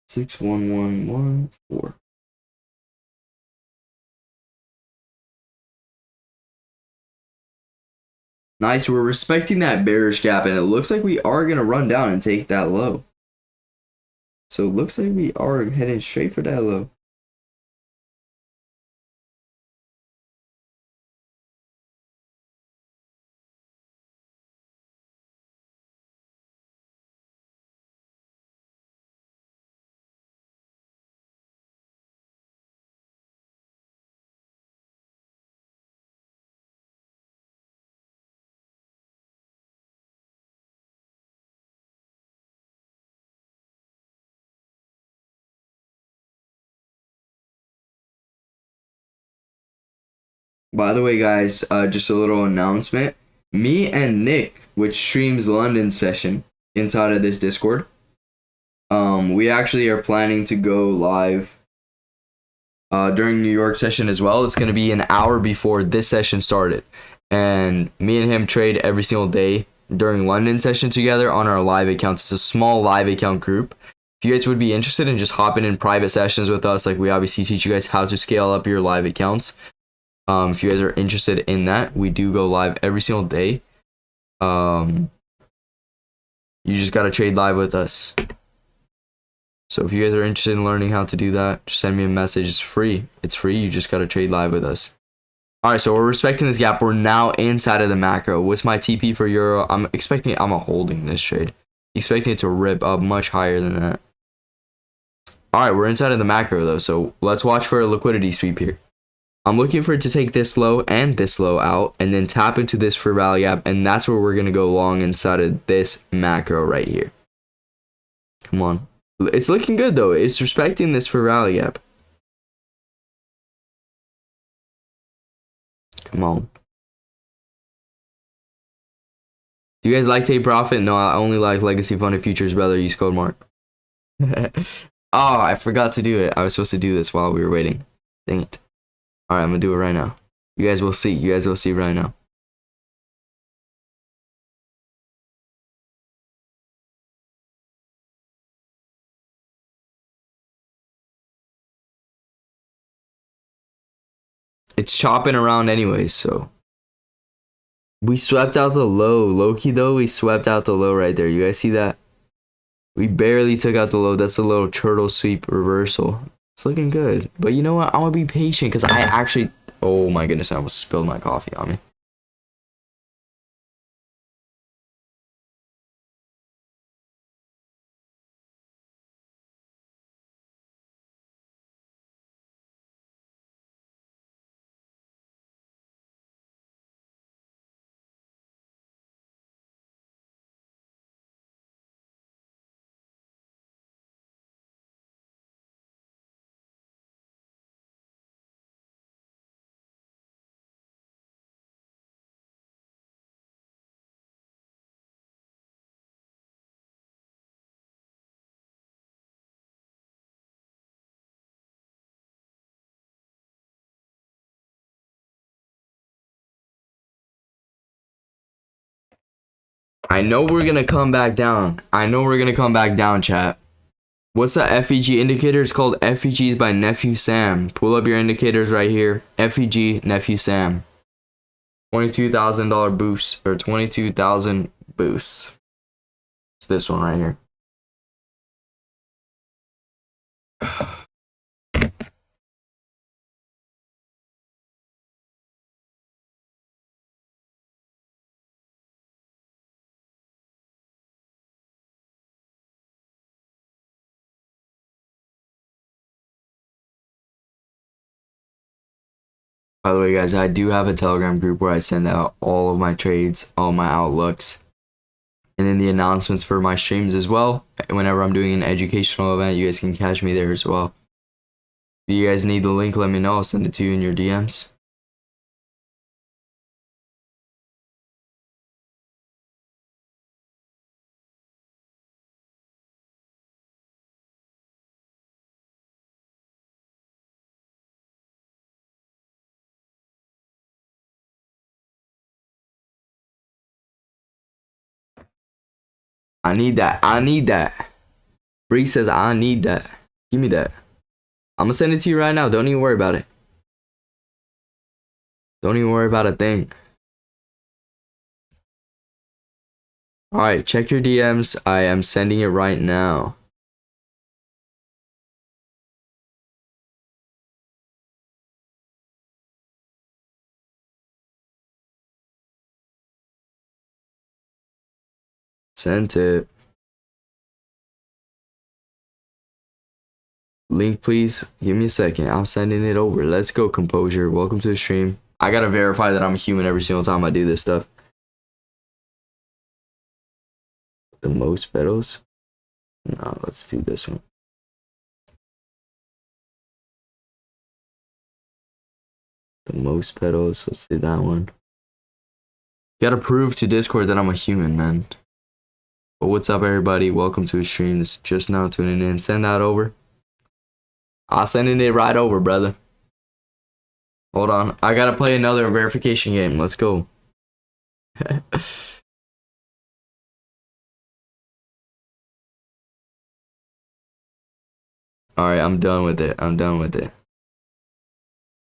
Speaker 1: Six 1 1 1 4. Nice, we're respecting that bearish gap, and it looks like we are gonna run down and take that low. So it looks like we are heading straight for that low. By the way, guys, just a little announcement. Me and Nick, which streams London session inside of this Discord, we actually are planning to go live during New York session as well. It's going to be an hour before this session started. And me and him trade every single day during London session together on our live accounts. It's a small live account group. If you guys would be interested in just hopping in private sessions with us, like we obviously teach you guys how to scale up your live accounts. If you guys are interested in that, we do go live every single day. You just got to trade live with us. So if you guys are interested in learning how to do that, just send me a message. It's free. It's free. You just got to trade live with us. All right, so we're respecting this gap. We're now inside of the macro. What's my TP for Euro? I'm holding this trade. Expecting it to rip up much higher than that. All right, we're inside of the macro though, so let's watch for a liquidity sweep here. I'm looking for it to take this low and this low out and then tap into this for rally gap, and that's where we're going to go long inside of this macro right here. Come on. It's looking good though. It's respecting this for rally gap. Come on. Do you guys like take profit? No, I only like legacy funded futures, brother. Use code Mark. Oh, I forgot to do it. I was supposed to do this while we were waiting. Dang it. All right, I'm going to do it right now. You guys will see. You guys will see right now. It's chopping around anyways, so. We swept out the low. Low-key, though, we swept out the low right there. You guys see that? We barely took out the low. That's a little turtle sweep reversal. It's looking good. But you know what? I'm going to be patient because I actually... Oh my goodness, I almost spilled my coffee on me. I know we're going to come back down. I know we're going to come back down, chat. What's the FEG indicator? It's called FEGs by Nephew Sam. Pull up your indicators right here. FEG, Nephew Sam. $22,000 boost, or 22,000 boosts. It's this one right here. By the way, guys, I do have a Telegram group where I send out all of my trades, all my outlooks, and then the announcements for my streams as well. Whenever I'm doing an educational event, you guys can catch me there as well. If you guys need the link, let me know. I'll send it to you in your DMs. I need that. I need that. Bree says I need that. Give me that. I'm gonna send it to you right now. Don't even worry about it. Don't even worry about a thing. Alright, check your DMs. I am sending it right now. Sent it. Link, please. Give me a second. I'm sending it over. Let's go, Composure. Welcome to the stream. I gotta verify that I'm a human every single time I do this stuff. The most pedals? No, let's do this one. The most pedals. Let's do that one. Gotta prove to Discord that I'm a human, man. But what's up, everybody? Welcome to the stream. It's just now tuning in. Send that over. I'll send it right over, brother. Hold on. I gotta play another verification game. Let's go. Alright, I'm done with it. I'm done with it.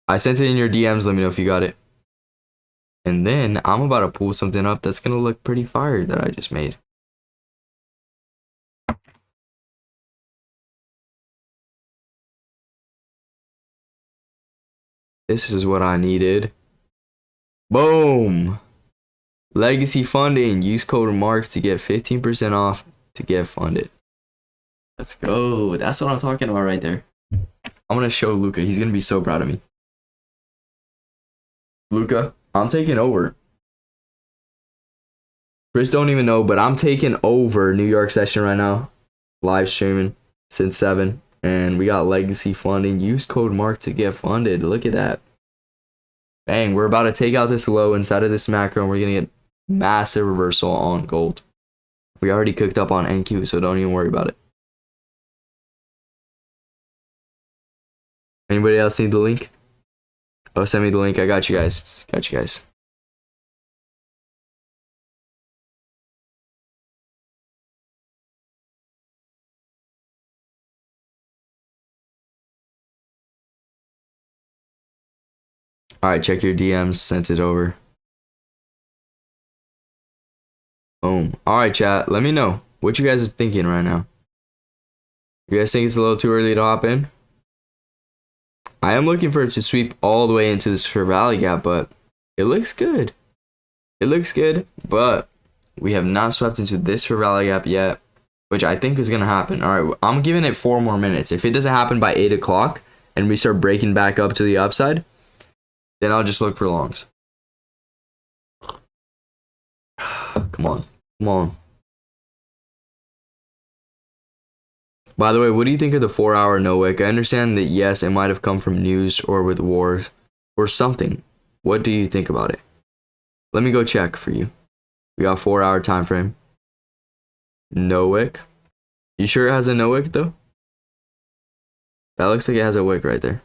Speaker 1: I sent it in your DMs. Let me know if you got it. And then I'm about to pull something up that's gonna look pretty fire that I just made. This is what I needed. Boom! Legacy funding. Use code MARK to get 15% off to get funded. Let's go. That's what I'm talking about right there. I'm gonna show Luca. He's gonna be so proud of me. Luca, I'm taking over. Chris don't even know, but I'm taking over New York session right now. Live streaming since 7. And we got legacy funding. Use code MARK to get funded. Look at that. Bang, we're about to take out this low inside of this macro and we're gonna get massive reversal on gold. We already cooked up on NQ, so don't even worry about it. Anybody else need the link? Oh, send me the link. I got you guys. Got you guys. Alright, check your DMs. Sent it over. Boom. Alright, chat. Let me know what you guys are thinking right now. You guys think it's a little too early to hop in? I am looking for it to sweep all the way into this fair valley gap, but it looks good. It looks good, but we have not swept into this fair valley gap yet, which I think is going to happen. Alright, I'm giving it 4 more minutes. If it doesn't happen by 8 o'clock and we start breaking back up to the upside, then I'll just look for longs. Come on. Come on. By the way, what do you think of the 4-hour no wick? I understand that, yes, it might have come from news or with wars or something. What do you think about it? Let me go check for you. We got 4-hour time frame. No wick. You sure it has a no wick though? That looks like it has a wick right there.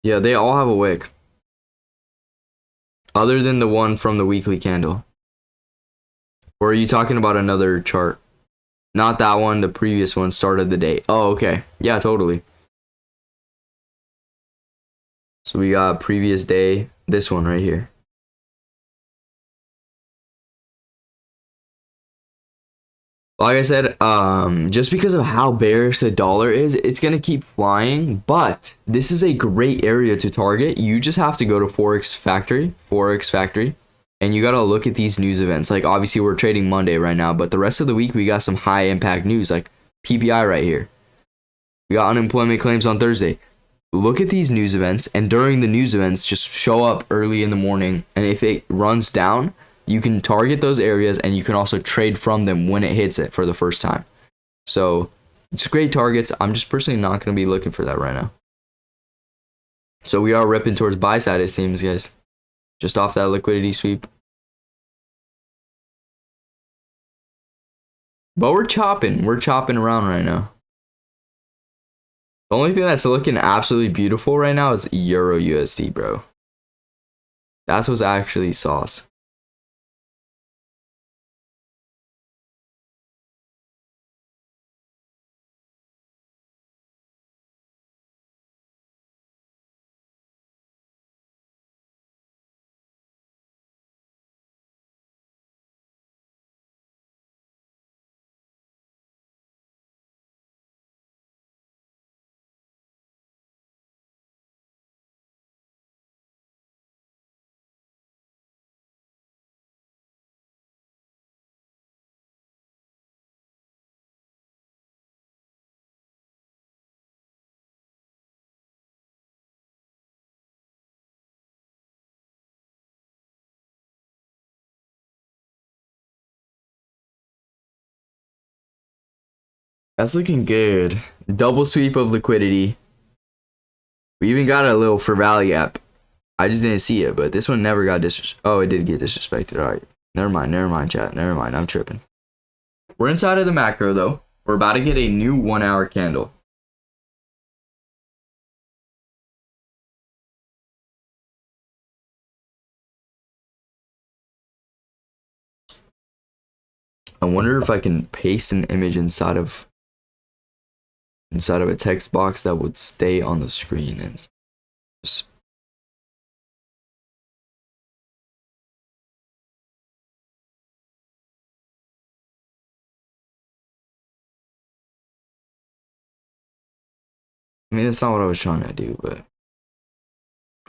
Speaker 1: Yeah, they all have a wick. Other than the one from the weekly candle. Or are you talking about another chart? Not that one, the previous one, start of the day. Oh, okay. Yeah, totally. So we got previous day, this one right here. Like I said, just because of how bearish the dollar is, it's going to keep flying. But this is a great area to target. You just have to go to Forex Factory. And you got to look at these news events. Like, obviously, we're trading Monday right now. But the rest of the week, we got some high impact news, like PPI right here. We got unemployment claims on Thursday. Look at these news events. And during the news events, just show up early in the morning. And if it runs down, you can target those areas and you can also trade from them when it hits it for the first time. So it's great targets. I'm just personally not going to be looking for that right now. So we are ripping towards buy side, it seems, guys. Just off that liquidity sweep. But we're chopping. We're chopping around right now. The only thing that's looking absolutely beautiful right now is Euro USD, bro. That's what's actually sauce. That's looking good. Double sweep of liquidity. We even got a little for value gap. I just didn't see it, but this one never got Oh, it did get disrespected. All right. Never mind, chat. Never mind. I'm tripping. We're inside of the macro, though. We're about to get a new 1-hour candle. I wonder if I can paste an image inside of a text box that would stay on the screen and just I mean, that's not what I was trying to do, but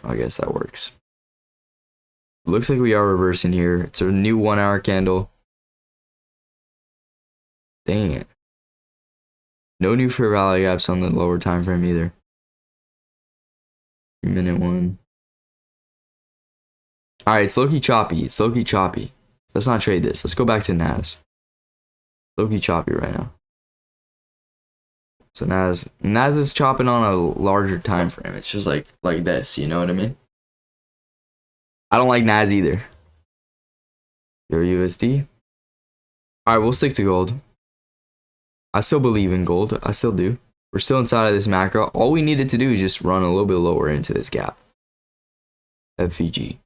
Speaker 1: I guess that works. Looks like we are reversing here. It's a new 1-hour candle. Dang it. No new fair value gaps on the lower time frame either. 3-minute one. Alright, it's low-key choppy. It's low-key choppy. Let's not trade this. Let's go back to Nas. Low-key choppy right now. So Nas is chopping on a larger time frame. It's just like this, you know what I mean? I don't like Nas either. Your USD. Alright, we'll stick to gold. I still believe in gold. I still do. We're still inside of this macro. All we needed to do is just run a little bit lower into this gap. FVG.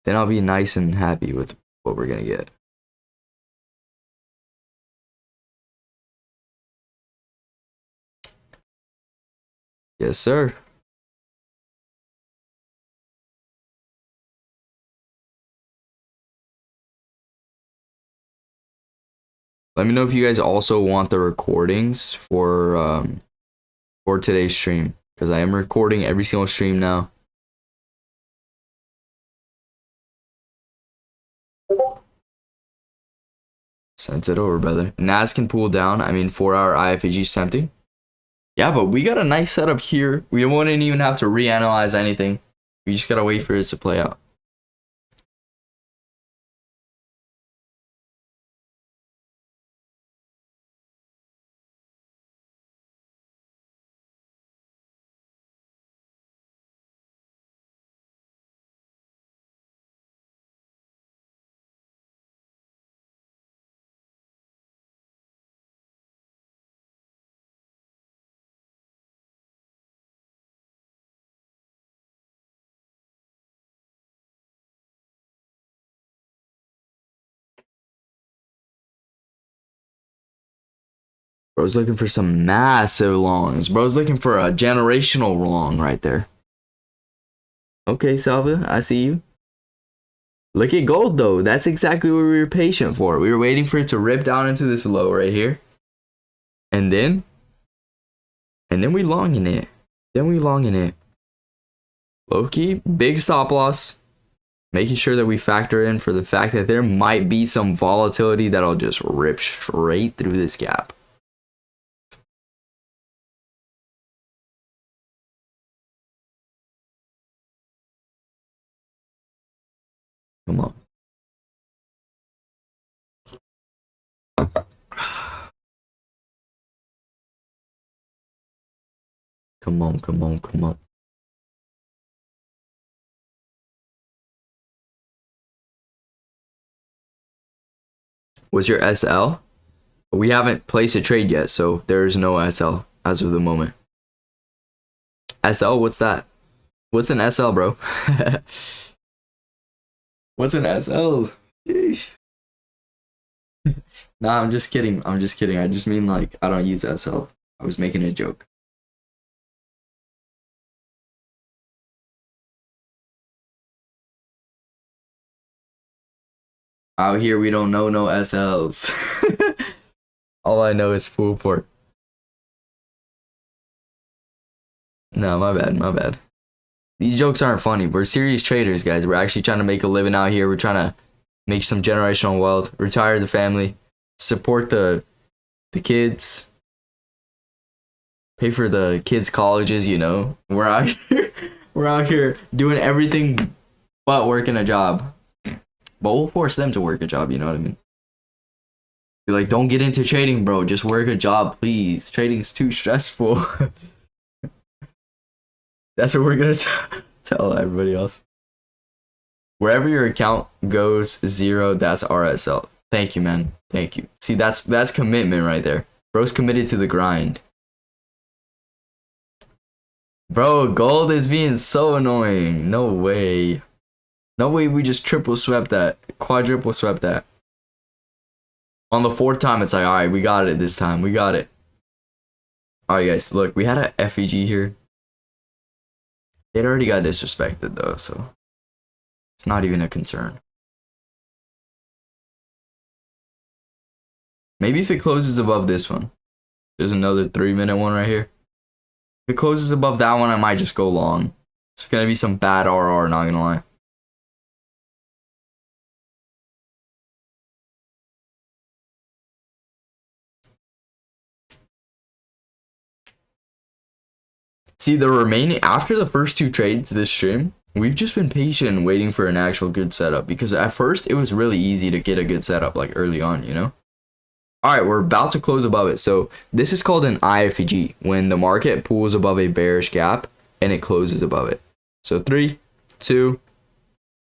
Speaker 1: Then I'll be nice and happy with what we're going to get. Yes, sir. Let me know if you guys also want the recordings for today's stream, because I am recording every single stream now. Sent it over, brother. Nas can pull down. I mean, 4-hour IFAG is tempting. Yeah, but we got a nice setup here. We wouldn't even have to reanalyze anything. We just gotta wait for it to play out. Bro's looking for some massive longs. Bro's looking for a generational long right there. Okay, Salva, I see you. Look at gold, though. That's exactly what we were patient for. We were waiting for it to rip down into this low right here. And then we longing it. Low-key, big stop loss. Making sure that we factor in for the fact that there might be some volatility that'll just rip straight through this gap. Come on. Come on. What's your SL? We haven't placed a trade yet, so there's no SL as of the moment. SL, what's that? What's an SL, bro? What's an SL? Nah, I'm just kidding. I just mean, like, I don't use SL. I was making a joke. Out here, we don't know no SLs. All I know is full port. No, my bad. These jokes aren't funny. We're serious traders, guys. We're actually trying to make a living out here. We're trying to make some generational wealth, retire the family, support the kids, pay for the kids' colleges, you know. We're out here doing everything but working a job. But we'll force them to work a job, you know what I mean? Be like, don't get into trading, bro. Just work a job, please. Trading's too stressful. That's what we're gonna tell everybody else. Wherever your account goes 0, that's RSL. Thank you, man. Thank you. See, that's commitment right there. Bro's committed to the grind. Bro, gold is being so annoying. No way. No way we just triple swept that. Quadruple swept that. On the 4th time, it's like, alright, we got it this time. We got it. Alright, guys, look, we had a FEG here. It already got disrespected, though, so it's not even a concern. Maybe if it closes above this one. There's another 3-minute one right here. If it closes above that one, I might just go long. It's gonna be some bad RR, not gonna lie. See, the remaining after the first two trades this stream, we've just been patient waiting for an actual good setup because at first it was really easy to get a good setup like early on, you know? All right, we're about to close above it. So this is called an IFG when the market pulls above a bearish gap and it closes above it. So 3, 2,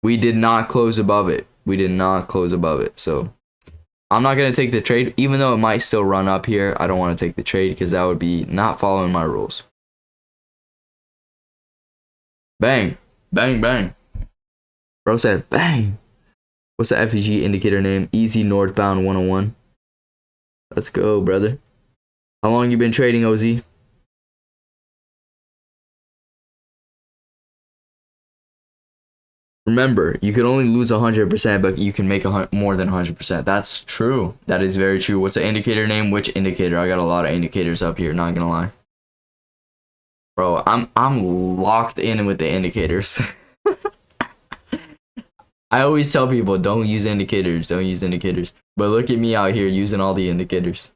Speaker 1: we did not close above it. We did not close above it. So I'm not going to take the trade, even though it might still run up here. I don't want to take the trade because that would be not following my rules. Bang, bang, bang. Bro said bang. What's the FEG indicator name? Easy northbound 101. Let's go, brother. How long you been trading, OZ? Remember, you can only lose 100%, but you can make more than 100%. That's true. That is very true. What's the indicator name? Which indicator? I got a lot of indicators up here, not gonna lie. Bro, I'm locked in with the indicators. I always tell people, don't use indicators, don't use indicators. But look at me out here using all the indicators.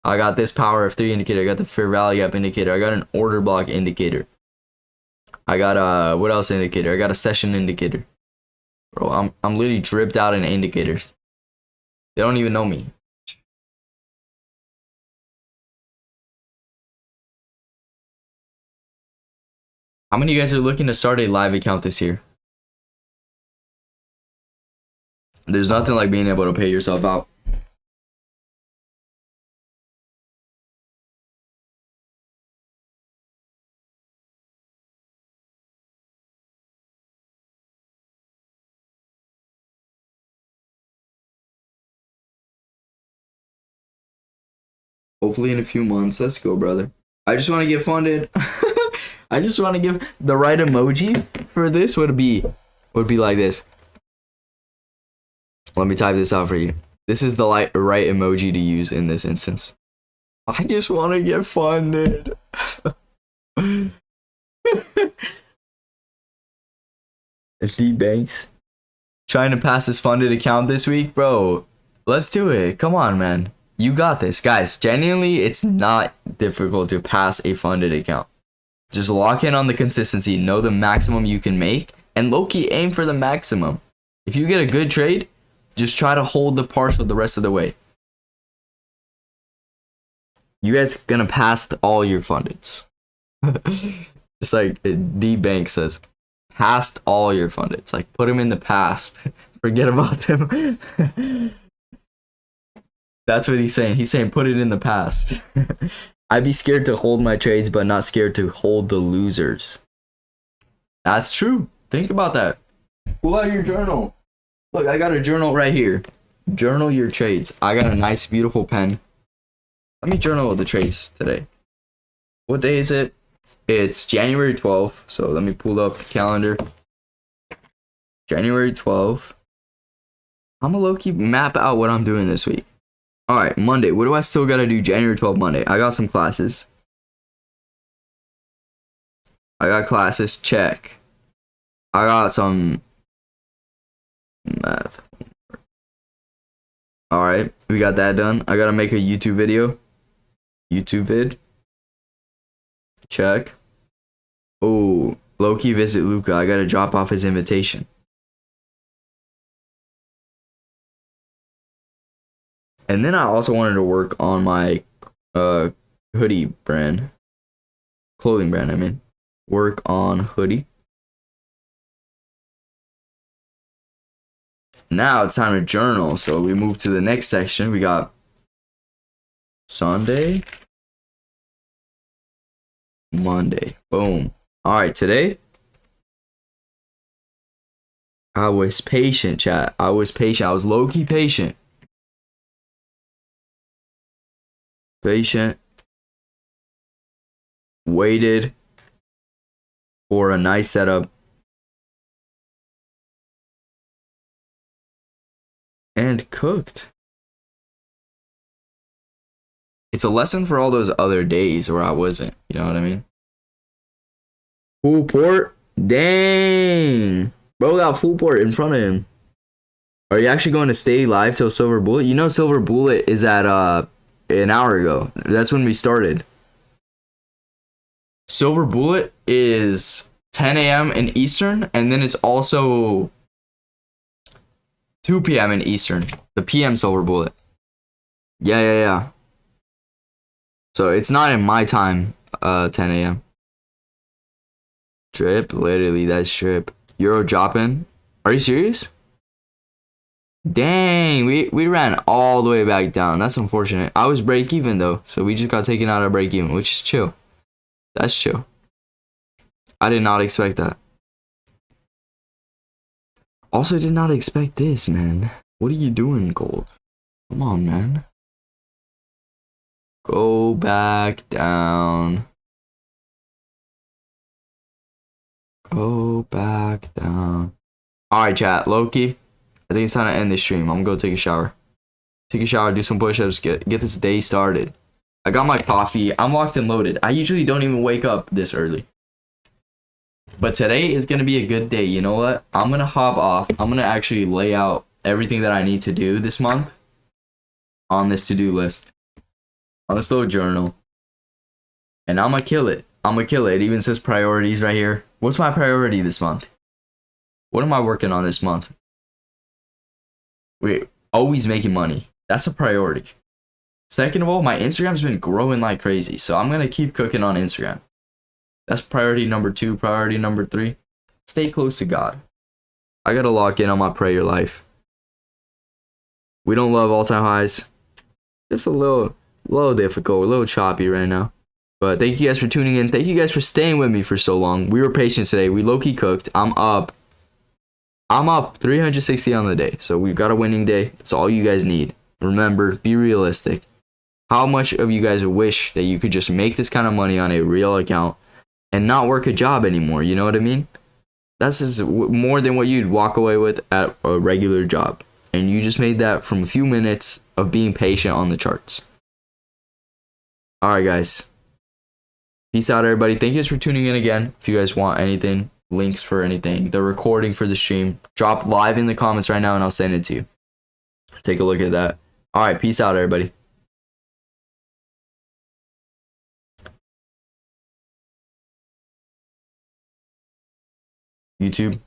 Speaker 1: I got this power of 3 indicator, I got the fair value gap indicator, I got an order block indicator. I got what else indicator? I got a session indicator. Bro, I'm literally dripped out in indicators. They don't even know me. How many of you guys are looking to start a live account this year? There's nothing like being able to pay yourself out. Hopefully in a few months. Let's go, brother. I just want to get funded. I just want to give the right emoji for this would be like this. Let me type this out for you. This is the right emoji to use in this instance. I just want to get funded. D Banks trying to pass this funded account this week, bro. Let's do it. Come on, man. You got this, guys. Genuinely, it's not difficult to pass a funded account. Just lock in on the consistency, know the maximum you can make, and low-key aim for the maximum. If you get a good trade, just try to hold the partial the rest of the way. You guys gonna pass all your fundeds. Just like D Bank says, past all your fundeds. Like put them in the past. Forget about them. That's what he's saying. He's saying put it in the past. I'd be scared to hold my trades, but not scared to hold the losers. That's true. Think about that. Pull out your journal. Look, I got a journal right here. Journal your trades. I got a nice, beautiful pen. Let me journal the trades today. What day is it? It's January 12th. So let me pull up the calendar. January 12th. I'm gonna low-key map out what I'm doing this week. Alright, Monday. What do I still gotta do January 12th Monday? I got some classes. I got classes. Check. I got some math. Alright, we got that done. I gotta make a YouTube video. YouTube vid. Check. Oh, low-key visit Luca. I gotta drop off his invitation. And then I also wanted to work on my hoodie brand. Clothing brand, I mean. Work on hoodie. Now it's time to journal. So we move to the next section. We got Sunday. Monday. Boom. Alright, today. I was patient, chat. I was patient. I was low-key patient. Patient. Waited for a nice setup. And cooked. It's a lesson for all those other days where I wasn't. You know what I mean? Full port? Dang. Bro got full port in front of him. Are you actually going to stay live till Silver Bullet? You know Silver Bullet is at an hour ago. That's when we started. Silver Bullet is 10 a.m. in Eastern, and then it's also 2 p.m. in Eastern. The PM Silver Bullet. Yeah. So it's not in my time, 10 a.m. Drip, literally, that's drip. Euro dropping. Are you serious? Dang, we ran all the way back down. That's unfortunate. I was break even though, so we just got taken out of break even, which is chill. That's chill. I did not expect that. Also did not expect this, man. What are you doing, gold? Come on, man. Go back down. Go back down. Alright, chat. Loki, I think it's time to end this stream. I'm gonna go take a shower. Take a shower, do some push-ups, get this day started. I got my coffee. I'm locked and loaded. I usually don't even wake up this early. But today is going to be a good day. You know what? I'm going to hop off. I'm going to actually lay out everything that I need to do this month on this to-do list. On this little journal. And I'm going to kill it. I'm going to kill it. It even says priorities right here. What's my priority this month? What am I working on this month? Wait, always making money. That's a priority. Second of all, my Instagram's been growing like crazy. So I'm going to keep cooking on Instagram. That's priority number 2. Priority number 3. Stay close to God. I got to lock in on my prayer life. We don't love all-time highs. Just a little difficult, a little choppy right now. But thank you guys for tuning in. Thank you guys for staying with me for so long. We were patient today. We low-key cooked. I'm up 360 on the day. So we've got a winning day. That's all you guys need. Remember, be realistic. How much of you guys wish that you could just make this kind of money on a real account and not work a job anymore? You know what I mean? That's just more than what you'd walk away with at a regular job. And you just made that from a few minutes of being patient on the charts. Alright, guys. Peace out, everybody. Thank you guys for tuning in again. If you guys want anything, links for anything, the recording for the stream, drop live in the comments right now and I'll send it to you. Take a look at that. Alright, peace out, everybody. YouTube.